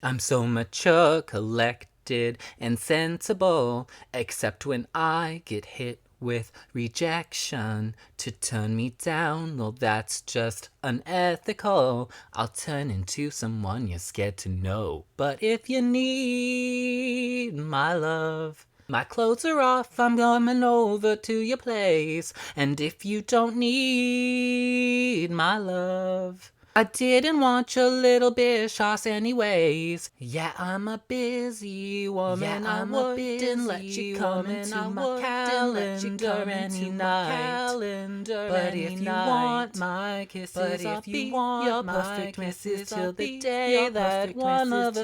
I'm so mature, collected, and sensible, except when I get hit with rejection. To turn me down, well, that's just unethical. I'll turn into someone you're scared to know. But if you need my love, my clothes are off, I'm coming over to your place. And if you don't need my love, I didn't want your little bishoss anyways. Yeah, I'm a busy woman. I wouldn't let you come into my calendar any night. But if you want my kisses, I'll be your perfect missus till the day that one of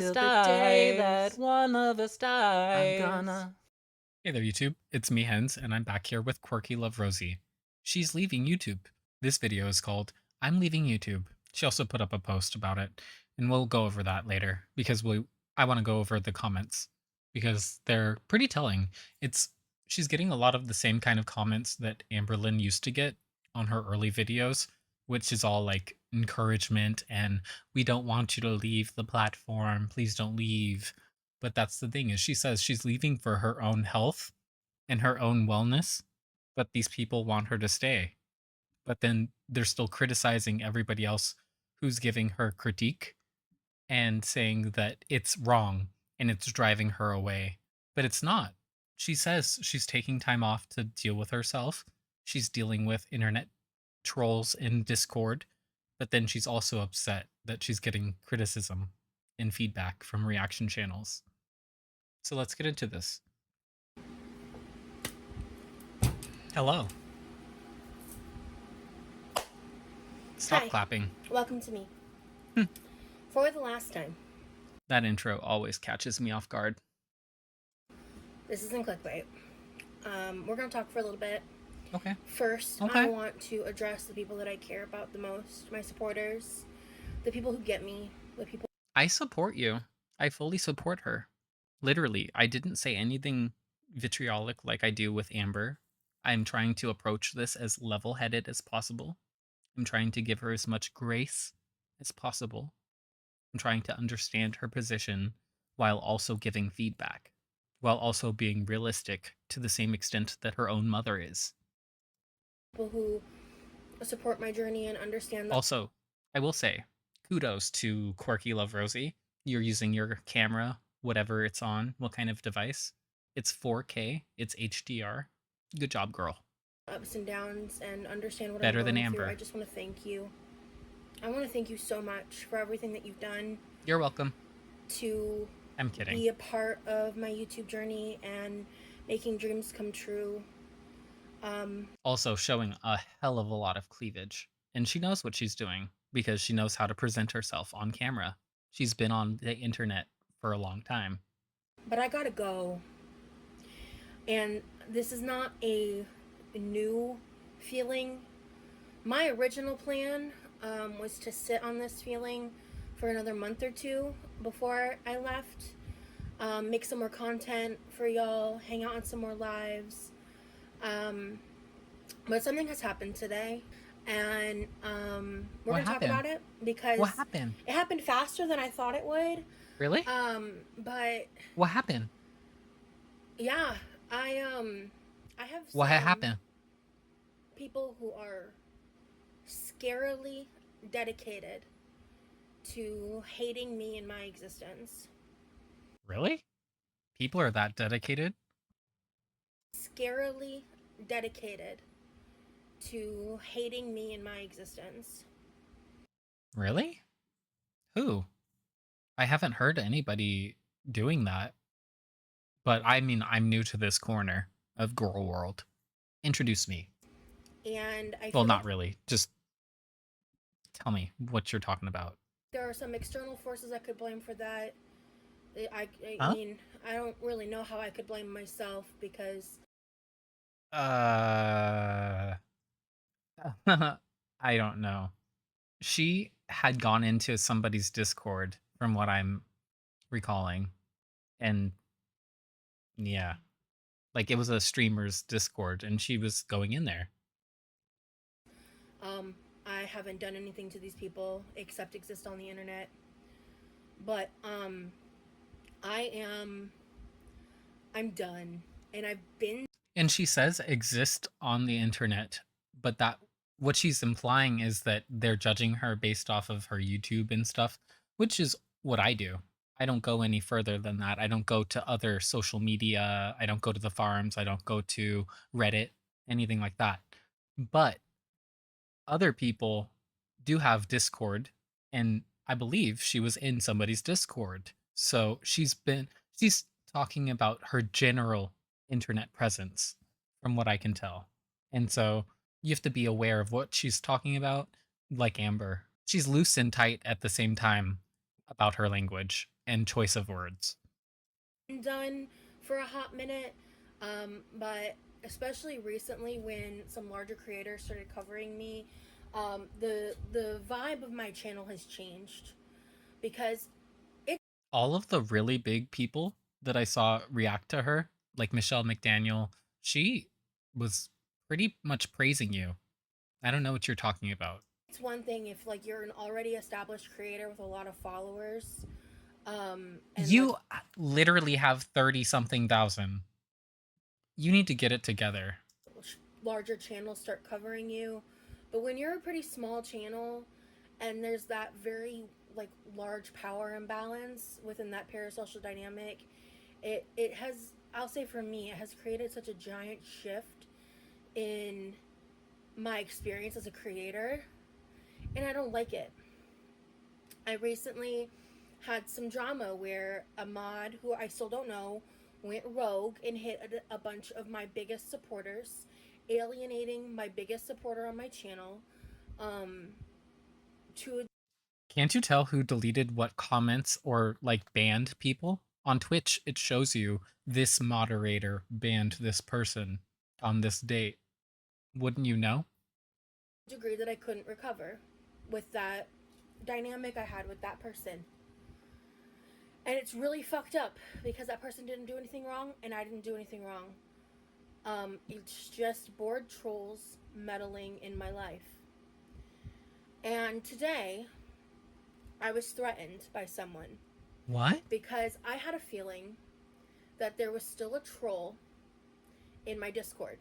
us dies. I'm gonna... Hey there, YouTube. It's me, Hens, and I'm back here with QuirkyLoveRosee. She's leaving YouTube. This video is called I'm Leaving YouTube. She also put up a post about it, and we'll go over that later because I want to go over the comments because they're pretty telling. She's getting a lot of the same kind of comments that Amberlynn used to get on her early videos, which is all like encouragement and we don't want you to leave the platform. Please don't leave. But that's the thing is she says she's leaving for her own health and her own wellness, but these people want her to stay. But then they're still criticizing everybody else who's giving her critique and saying that it's wrong and it's driving her away. But it's not. She says she's taking time off to deal with herself. She's dealing with internet trolls in Discord, but then she's also upset that she's getting criticism and feedback from reaction channels. So let's get into this. Hello. Stop Hi, clapping. welcome to me. Hmm. For the last time, That intro always catches me off guard. this isn't clickbait. We're going to talk for a little bit. Okay. First, I want to address the people that I care about the most, my supporters, the people who get me, the people. I support you. I fully support her. Literally, I didn't say anything vitriolic like I do with Amber. I'm trying to approach this as level-headed as possible. I'm trying to give her as much grace as possible. I'm trying to understand her position while also giving feedback, while also being realistic to the same extent that her own mother is. People who support my journey and understand that. Also, I will say, kudos to QuirkyLoveRosee. You're using your camera, whatever it's on, what kind of device. It's 4K, it's HDR. Good job, girl. Ups and downs and understand what Better I'm than going through. Amber. I just want to thank you. I want to thank you so much for everything that you've done You're welcome. to I'm kidding. be a part of my YouTube journey and making dreams come true. Also showing a hell of a lot of cleavage. And she knows what she's doing because she knows how to present herself on camera. She's been on the internet for a long time. But I gotta go. And this is not a new feeling. My original plan was to sit on this feeling for another month or two before I left. Make some more content for y'all, hang out on some more lives. But something has happened today, and we're What gonna talk happened? about it because What happened? it happened faster than I thought it would. Really? But What happened? yeah, I have What some happened? people who are scarily dedicated to hating me and my existence. Really? People are that dedicated? Scarily dedicated to hating me and my existence. Really? Who? I haven't heard anybody doing that. But I mean, I'm new to this corner of Girl World. Introduce me. And I Well, feel not like really. Just tell me what you're talking about. there are some external forces I could blame for that. I Huh? mean, I don't really know how I could blame myself because Uh, I don't know. She had gone into somebody's Discord, from what I'm recalling, and yeah, like it was a streamer's Discord, and she was going in there. I haven't done anything to these people except exist on the internet. But I am I'm done, and I've been. And she says exist on the internet, but that what she's implying is that they're judging her based off of her YouTube and stuff, which is what I do. I don't go any further than that. I don't go to other social media. I don't go to the forums. I don't go to Reddit, anything like that. But other people do have Discord, and I believe she was in somebody's Discord. So she's talking about her general internet presence from what I can tell. And so you have to be aware of what she's talking about, like Amber. She's loose and tight at the same time about her language and choice of words. Done for a hot minute, but especially recently when some larger creators started covering me, the vibe of my channel has changed because All of the really big people that I saw react to her, like Michelle McDaniel, she was pretty much praising you. I don't know what you're talking about. it's one thing if like you're an already established creator with a lot of followers, and like You literally have 30 something thousand. You need to get it together. larger channels start covering you, but when you're a pretty small channel and there's that very like large power imbalance within that parasocial dynamic, it has, I'll say for me, it has created such a giant shift in my experience as a creator, and I don't like it. I recently had some drama where a mod who I still don't know went rogue and hit a bunch of my biggest supporters, alienating my biggest supporter on my channel, um, to Can't you tell who deleted what comments or like banned people? On Twitch, it shows you this moderator banned this person on this date. Wouldn't you know? a degree that I couldn't recover with that dynamic I had with that person. And it's really fucked up because that person didn't do anything wrong and I didn't do anything wrong. It's just bored trolls meddling in my life. And today, I was threatened by someone What? because I had a feeling that there was still a troll in my Discord,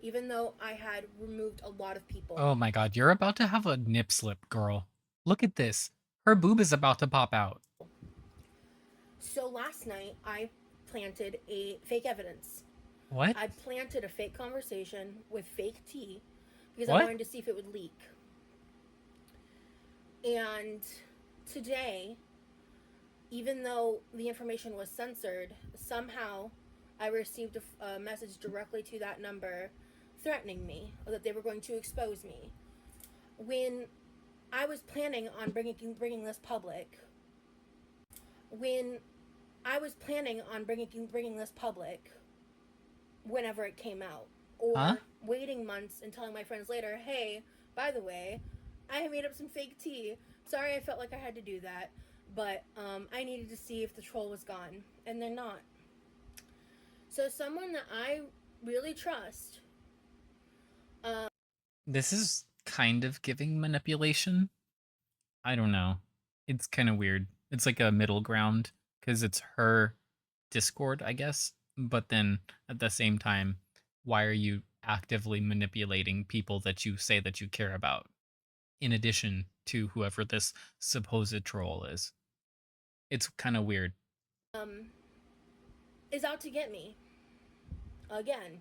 even though I had removed a lot of people. Oh my god, you're about to have a nip slip, girl. Look at this. Her boob is about to pop out. So last night, I planted a fake evidence. What? I planted a fake conversation with fake tea because What? I wanted to see if it would leak. And today, even though the information was censored, somehow I received a message directly to that number threatening me that they were going to expose me. When I was planning on bringing this public, when I was planning on bringing this public, whenever it came out, or Huh? waiting months and telling my friends later, hey, by the way, I made up some fake tea. Sorry, I felt like I had to do that, but I needed to see if the troll was gone, and they're not. So someone that I really trust. This is kind of giving manipulation. I don't know. It's kind of weird. It's like a middle ground because it's her Discord, I guess. But then at the same time, why are you actively manipulating people that you say that you care about, in addition to whoever this supposed troll is? It's kind of weird. Um, is out to get me again.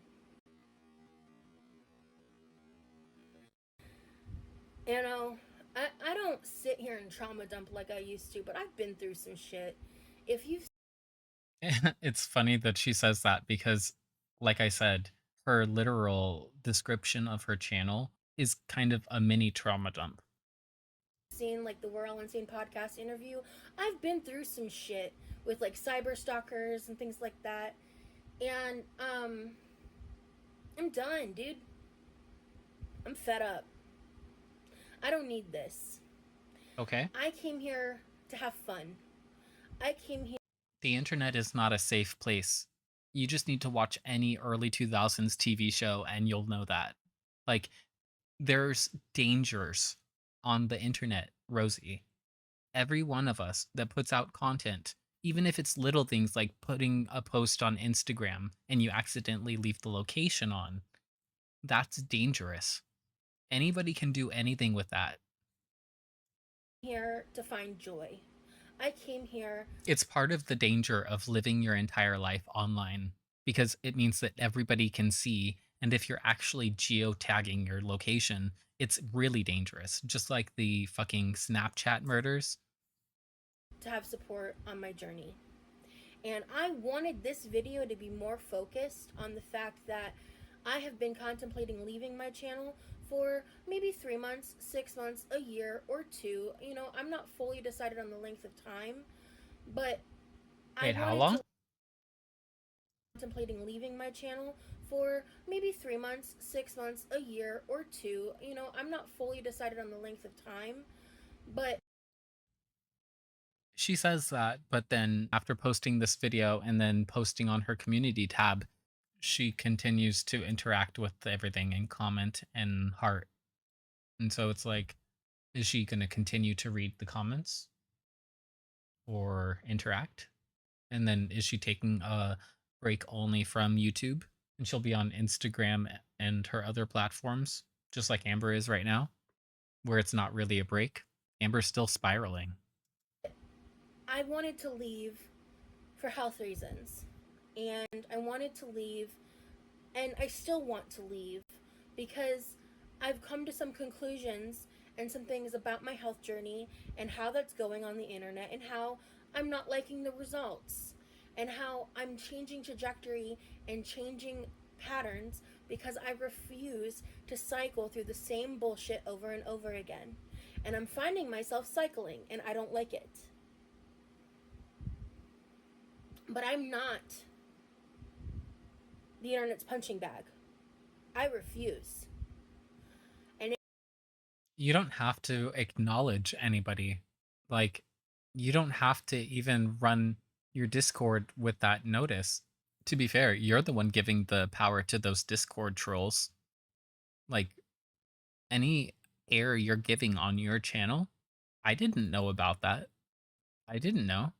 You know, I don't sit here and trauma dump like I used to, but I've been through some shit. If you've It's funny that she says that because, like I said, her literal description of her channel is kind of a mini trauma dump. seen like the We're All Insane podcast interview, I've been through some shit with like cyber stalkers and things like that. And I'm done, dude. I'm fed up. I don't need this. Okay? I came here to have fun. I came here. The internet is not a safe place. You just need to watch any early 2000s TV show and you'll know that. Like, there's dangers on the internet, Rosie. every one of us that puts out content, even if it's little things like putting a post on Instagram and you accidentally leave the location on, that's dangerous. Anybody can do anything with that. Here to find joy. I came here. It's part of the danger of living your entire life online because it means that everybody can see. And if you're actually geotagging your location, it's really dangerous. Just like the fucking Snapchat murders. To have support on my journey. And I wanted this video to be more focused on the fact that I have been contemplating leaving my channel for maybe 3 months, 6 months, a year, or 2. You know, I'm not fully decided on the length of time, but I Wait, how wanted long? to contemplating leaving my channel for maybe 3 months, 6 months, a year, or 2. You know, I'm not fully decided on the length of time, but She says that, but then after posting this video and then posting on her community tab, she continues to interact with everything and comment and heart. And so it's like, is she going to continue to read the comments or interact? And then is she taking a break only from YouTube? And she'll be on Instagram and her other platforms, just like Amber is right now, where it's not really a break. Amber's still spiraling. I wanted to leave for health reasons. And I wanted to leave, and I still want to leave because I've come to some conclusions and some things about my health journey and how that's going on the internet and how I'm not liking the results and how I'm changing trajectory and changing patterns because I refuse to cycle through the same bullshit over and over again. And I'm finding myself cycling and I don't like it. But I'm not the internet's punching bag. I refuse. You don't have to acknowledge anybody. Like, you don't have to even run your Discord with that notice. To be fair, you're the one giving the power to those Discord trolls. Like, any air you're giving on your channel, I didn't know about that. I didn't know,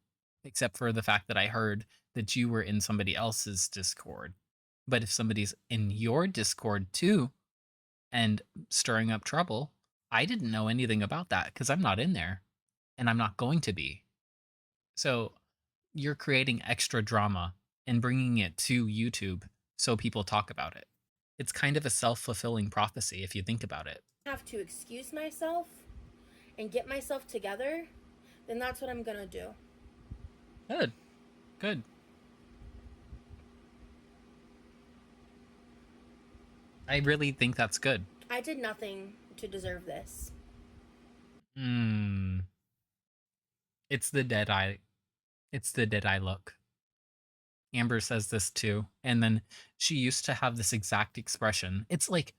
except for the fact that I heard that you were in somebody else's Discord. But if somebody's in your Discord too and stirring up trouble, I didn't know anything about that because I'm not in there and I'm not going to be. So you're creating extra drama and bringing it to YouTube so people talk about it. It's kind of a self fulfilling prophecy if you think about it. Have to excuse myself and get myself together, then that's what I'm gonna do. Good. Good. I really think that's good. I did nothing to deserve this. Hmm. It's the dead eye. It's the dead eye look. Amber says this too. And then she used to have this exact expression. It's like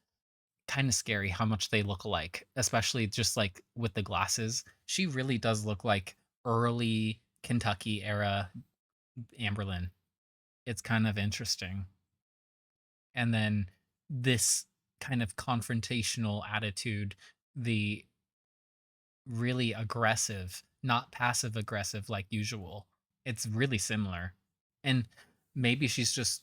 kind of scary how much they look alike, especially just like with the glasses. She really does look like early Kentucky era Amberlyn. It's kind of interesting. And then this kind of confrontational attitude, the really aggressive, not passive aggressive like usual. It's really similar. And maybe she's just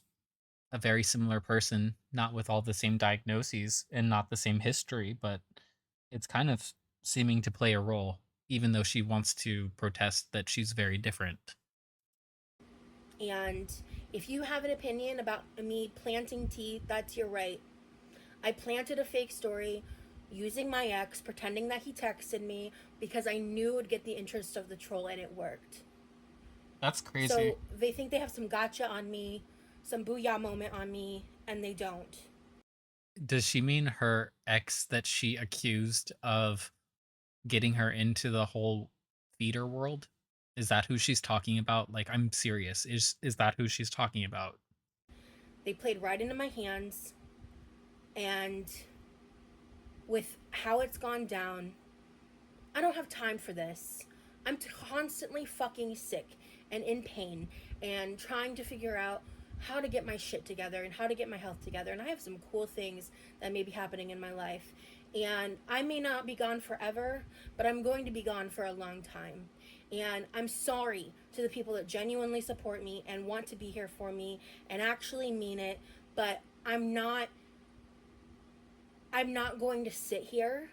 a very similar person, not with all the same diagnoses and not the same history, but it's kind of seeming to play a role, even though she wants to protest that she's very different. And if you have an opinion about me planting teeth, that's your right. I planted a fake story using my ex, pretending that he texted me because I knew it would get the interest of the troll, and it worked. That's crazy. So they think they have some gotcha on me, some booyah moment on me, and they don't. Does she mean her ex that she accused of getting her into the whole theater world? Is that who she's talking about? Like, I'm serious. Is that who she's talking about? They played right into my hands, and with how it's gone down, I don't have time for this. I'm constantly fucking sick and in pain and trying to figure out how to get my shit together and how to get my health together. And I have some cool things that may be happening in my life. And I may not be gone forever, but I'm going to be gone for a long time. And I'm sorry to the people that genuinely support me and want to be here for me and actually mean it, but I'm not going to sit here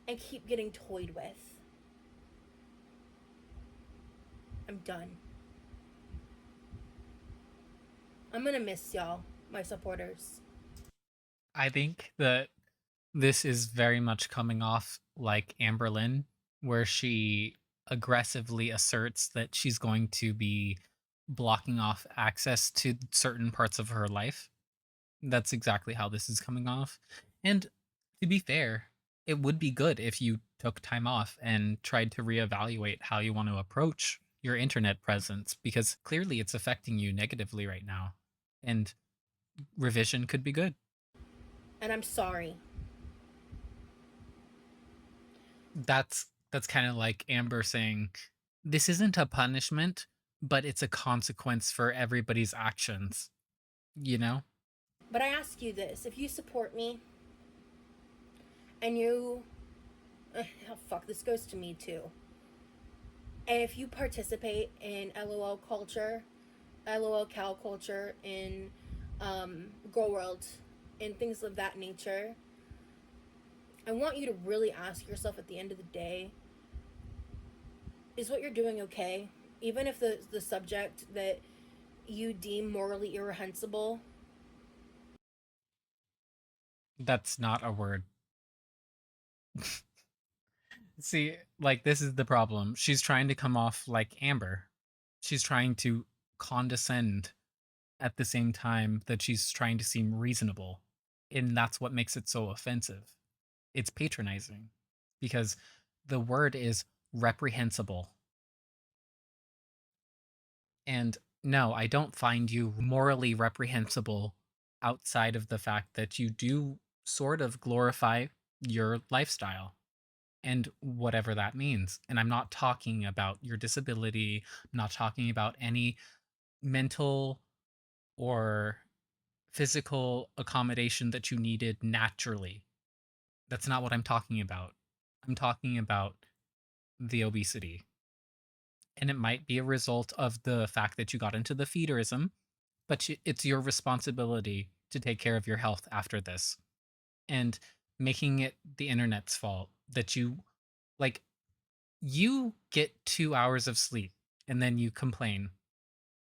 and keep getting toyed with. I'm done. I'm gonna miss y'all, my supporters. I think that this is very much coming off like Amberlynn, where she aggressively asserts that she's going to be blocking off access to certain parts of her life. That's exactly how this is coming off. And to be fair, it would be good if you took time off and tried to reevaluate how you want to approach your internet presence, because clearly it's affecting you negatively right now. And revision could be good. And I'm sorry. That's kind of like Amber saying, this isn't a punishment, but it's a consequence for everybody's actions, you know? But I ask you this, if you support me and you oh fuck, this goes to me too. And if you participate in LOL culture, LOL cow culture, in Girl World, and things of that nature, I want you to really ask yourself at the end of the day, is what you're doing okay? Even if the subject that you deem morally irreprehensible. That's not a word. See, like, this is the problem. She's trying to come off like Amber. She's trying to condescend at the same time that she's trying to seem reasonable. And that's what makes it so offensive. It's patronizing because the word is reprehensible. And no, I don't find you morally reprehensible outside of the fact that you do sort of glorify your lifestyle and whatever that means. And I'm not talking about your disability, I'm not talking about any mental or physical accommodation that you needed naturally. That's not what I'm talking about. I'm talking about the obesity. And it might be a result of the fact that you got into the feederism, but it's your responsibility to take care of your health after this. And making it the internet's fault that like you get 2 hours of sleep and then you complain,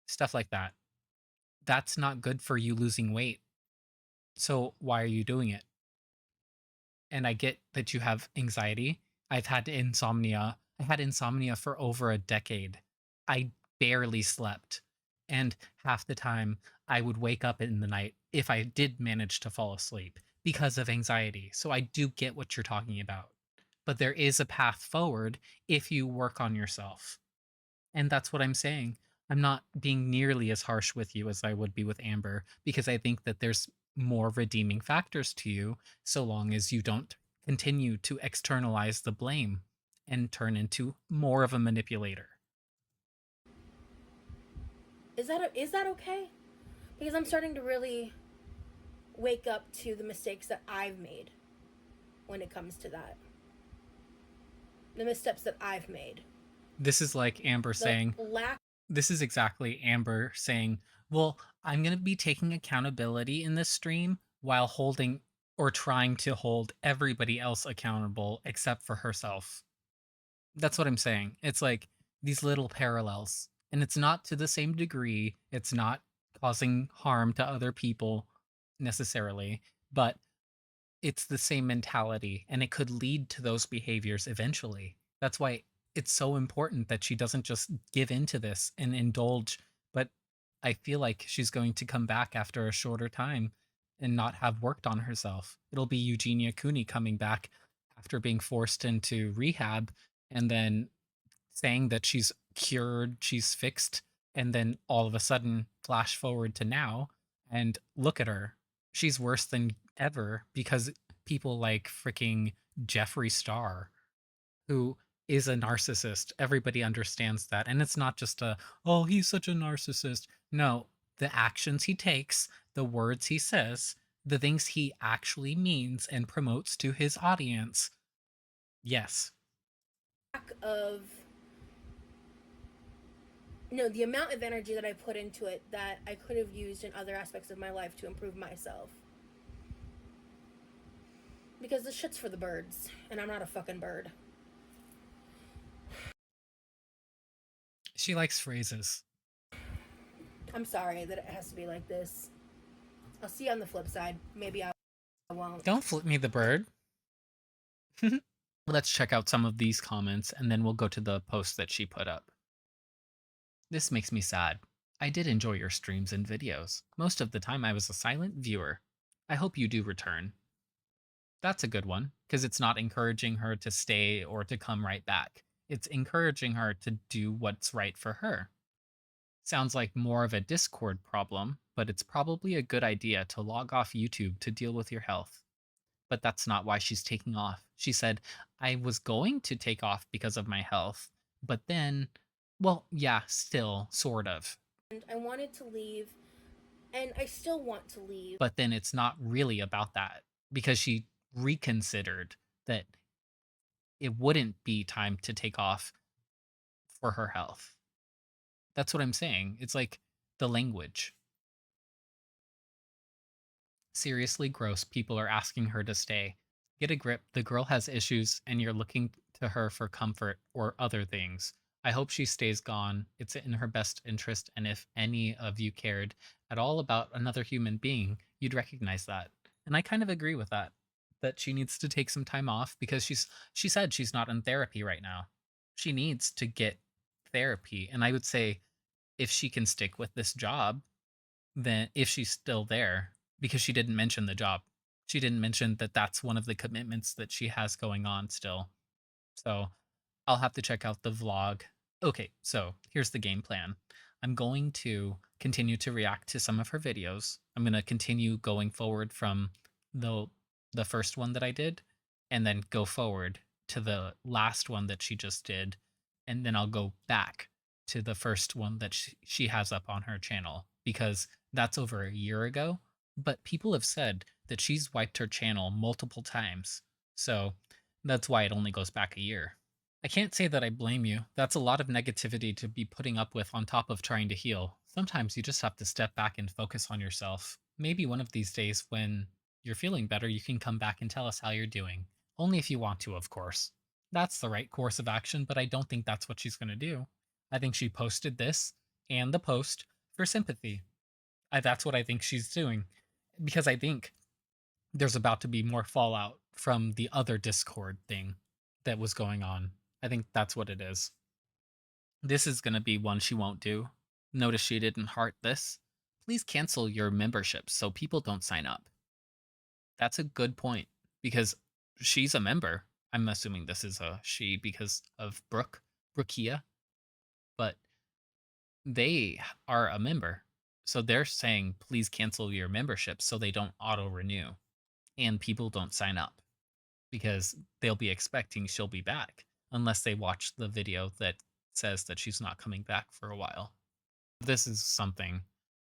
stuff like that. That's not good for you losing weight. So why are you doing it? And I get that you have anxiety. I've had insomnia. I had insomnia for over a decade. I barely slept. And half the time I would wake up in the night if I did manage to fall asleep because of anxiety. So I do get what you're talking about. But there is a path forward if you work on yourself. And that's what I'm saying. I'm not being nearly as harsh with you as I would be with Amber because I think that there's more redeeming factors to you so long as you don't continue to externalize the blame and turn into more of a manipulator. Is that okay? Because I'm starting to really wake up to the mistakes that I've made when it comes to that. The missteps that I've made. This is like Amber The saying, lack. this is exactly Amber saying, well, I'm going to be taking accountability in this stream while holding or trying to hold everybody else accountable except for herself. That's what I'm saying. It's like these little parallels. And it's not to the same degree. It's not causing harm to other people necessarily, but it's the same mentality and it could lead to those behaviors eventually. That's why it's so important that she doesn't just give into this and indulge, but I feel like she's going to come back after a shorter time and not have worked on herself. It'll be Eugenia Cooney coming back after being forced into rehab and then saying that she's cured, she's fixed, and then all of a sudden flash forward to now and look at her. She's worse than ever because people like freaking Jeffree Star, who is a narcissist. Everybody understands that. And it's not just oh, he's such a narcissist. No, the actions he takes, the words he says, the things he actually means and promotes to his audience. Yes. Lack of no, the amount of energy that I put into it that I could have used in other aspects of my life to improve myself. Because this shit's for the birds, and I'm not a fucking bird. She likes phrases. I'm sorry that it has to be like this. I'll see you on the flip side. Maybe I won't. Don't flip me the bird. Let's check out some of these comments and then we'll go to the post that she put up. This makes me sad. I did enjoy your streams and videos. Most of the time I was a silent viewer. I hope you do return. That's a good one, because it's not encouraging her to stay or to come right back. It's encouraging her to do what's right for her. Sounds like more of a Discord problem, but it's probably a good idea to log off YouTube to deal with your health. But that's not why she's taking off. She said, I was going to take off because of my health, but then, well, yeah, still, sort of. And I wanted to leave, and I still want to leave. But then it's not really about that, because she reconsidered that it wouldn't be time to take off for her health. That's what I'm saying. It's like the language. Seriously gross people are asking her to stay. Get a grip. The girl has issues and you're looking to her for comfort or other things. I hope she stays gone. It's in her best interest, and if any of you cared at all about another human being, you'd recognize that. And I kind of agree with that. That she needs to take some time off because she said she's not in therapy right now. She needs to get therapy. And I would say if she can stick with this job, then if she's still there, because she didn't mention the job. She didn't mention that that's one of the commitments that she has going on still. So I'll have to check out the vlog. Okay, so here's the game plan. I'm going to continue to react to some of her videos. I'm going to continue going forward from the first one that I did and then go forward to the last one that she just did, and then I'll go back to the first one that she has up on her channel, because that's over a year ago, but people have said that she's wiped her channel multiple times. So that's why it only goes back a year. I can't say that I blame you. That's a lot of negativity to be putting up with on top of trying to heal. Sometimes you just have to step back and focus on yourself. Maybe one of these days when you're feeling better, you can come back and tell us how you're doing. Only if you want to, of course. That's the right course of action, but I don't think that's what she's going to do. I think she posted this and the post for sympathy. That's what I think she's doing, because I think there's about to be more fallout from the other Discord thing that was going on. I think that's what it is. This is going to be one she won't do. Notice she didn't heart this. Please cancel your membership so people don't sign up. That's a good point, because she's a member. I'm assuming this is a she because of Brookia, but they are a member. So they're saying, please cancel your membership so they don't auto renew and people don't sign up, because they'll be expecting she'll be back unless they watch the video that says that she's not coming back for a while. This is something.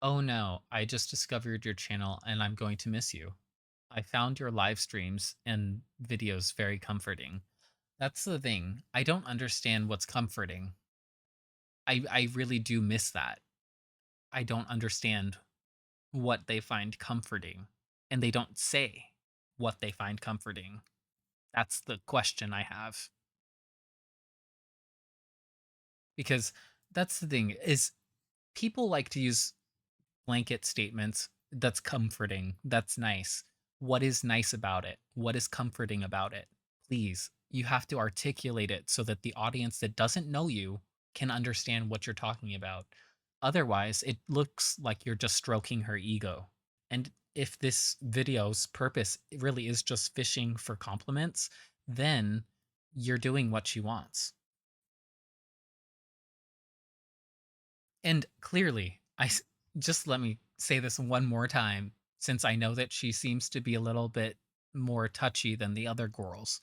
Oh no, I just discovered your channel and I'm going to miss you. I found your live streams and videos very comforting. That's the thing. I don't understand what's comforting. I really do miss that. I don't understand what they find comforting. And they don't say what they find comforting. That's the question I have. Because that's the thing, is people like to use blanket statements. That's comforting. That's nice. What is nice about it? What is comforting about it? Please, you have to articulate it so that the audience that doesn't know you can understand what you're talking about. Otherwise, it looks like you're just stroking her ego. And if this video's purpose really is just fishing for compliments, then you're doing what she wants. And clearly, just let me say this one more time, since I know that she seems to be a little bit more touchy than the other girls.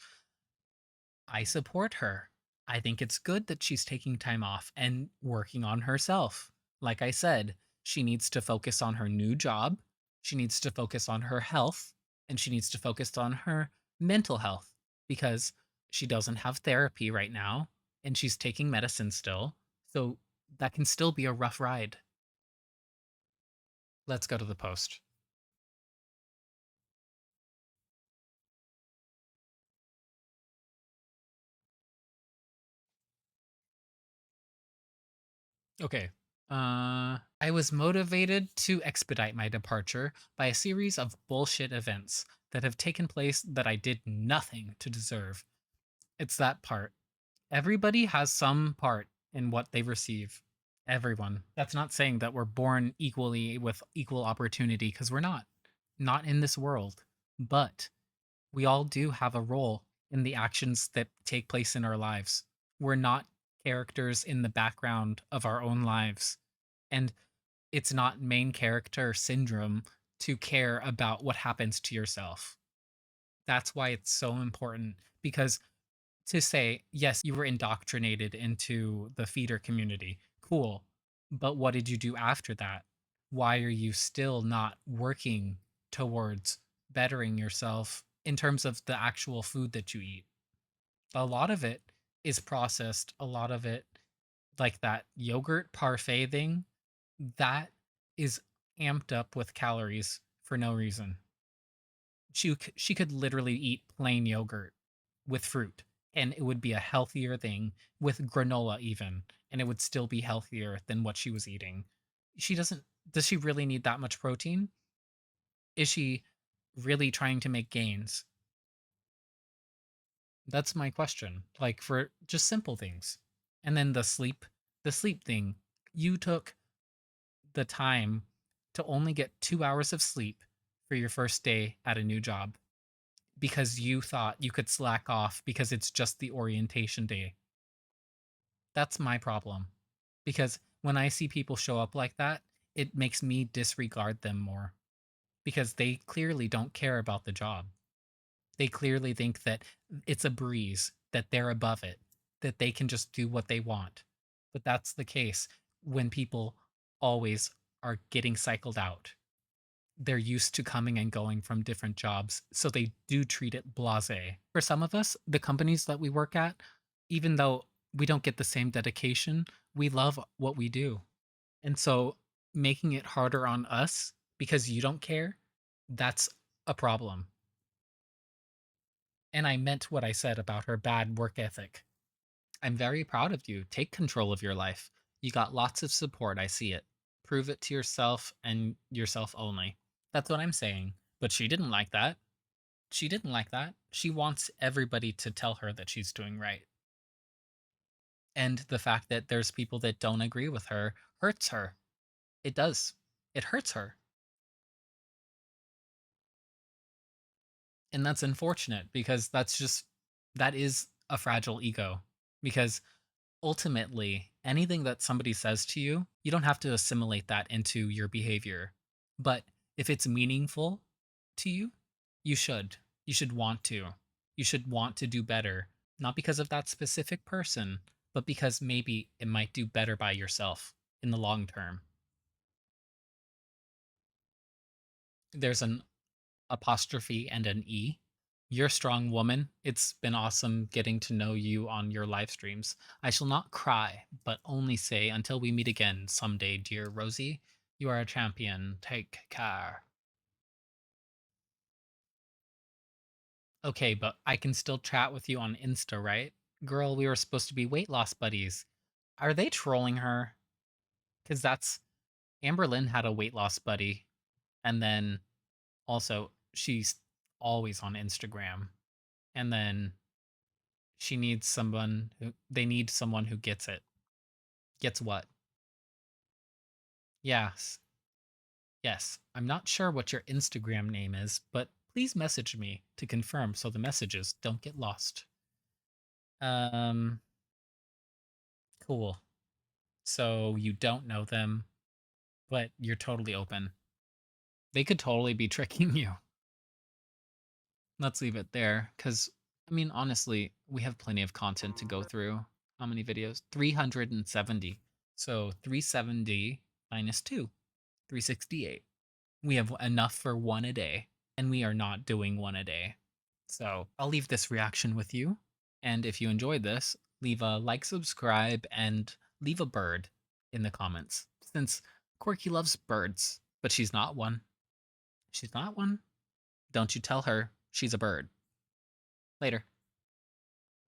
I support her. I think it's good that she's taking time off and working on herself. Like I said, she needs to focus on her new job She needs to focus on her health and she needs to focus on her mental health because she doesn't have therapy right now and she's taking medicine still. So that can still be a rough ride. Let's go to the post. Okay. I was motivated to expedite my departure by a series of bullshit events that have taken place that I did nothing to deserve. It's that part. Everybody has some part in what they receive. Everyone. That's not saying that we're born equally with equal opportunity because we're not. Not in this world. But we all do have a role in the actions that take place in our lives. We're not characters in the background of our own lives. And it's not main character syndrome to care about what happens to yourself. That's why it's so important because to say, yes, you were indoctrinated into the feeder community. Cool. But what did you do after that? Why are you still not working towards bettering yourself in terms of the actual food that you eat? A lot of it is processed, a lot of it, like that yogurt parfait thing, that is amped up with calories for no reason. She could literally eat plain yogurt with fruit and it would be a healthier thing with granola even and it would still be healthier than what she was eating. She doesn't Does she really need that much protein? Is she really trying to make gains? That's my question. Like for just simple things. And then the sleep thing. You took the time to only get 2 hours of sleep for your first day at a new job because you thought you could slack off because it's just the orientation day. That's my problem. Because when I see people show up like that, it makes me disregard them more because they clearly don't care about the job. They clearly think that it's a breeze, that they're above it, that they can just do what they want. But that's the case when people always are getting cycled out. They're used to coming and going from different jobs, so they do treat it blasé. For some of us, the companies that we work at, even though we don't get the same dedication, we love what we do. And so making it harder on us because you don't care, that's a problem. And I meant what I said about her bad work ethic. I'm very proud of you. Take control of your life. You got lots of support. I see it. Prove it to yourself and yourself only. That's what I'm saying. But she didn't like that. She didn't like that. She wants everybody to tell her that she's doing right. And the fact that there's people that don't agree with her hurts her. It does. It hurts her. And that's unfortunate because that is a fragile ego. Because ultimately, anything that somebody says to you, you don't have to assimilate that into your behavior. But if it's meaningful to you, you should. You should want to. You should want to do better, not because of that specific person, but because maybe it might do better by yourself in the long term. There's an apostrophe and an E. You're a strong woman. It's been awesome getting to know you on your live streams. I shall not cry, but only say until we meet again someday, dear Rosie. You are a champion. Take care. Okay, but I can still chat with you on Insta, right? Girl, we were supposed to be weight loss buddies. Are they trolling her? Because that's Amber Lynn had a weight loss buddy. And then also, she's always on Instagram. And then they need someone who gets it. Gets what? Yes. Yes. I'm not sure what your Instagram name is, but please message me to confirm so the messages don't get lost. Um cool. So you don't know them, but you're totally open. They could totally be tricking you. Let's leave it there cuz I mean honestly, we have plenty of content to go through. How many videos? 370. So 370 minus 2, 368. We have enough for one a day, and we are not doing one a day. So I'll leave this reaction with you. And if you enjoyed this, leave a like, subscribe, and leave a bird in the comments. Since Quirky loves birds, but she's not one. She's not one. Don't you tell her she's a bird. Later.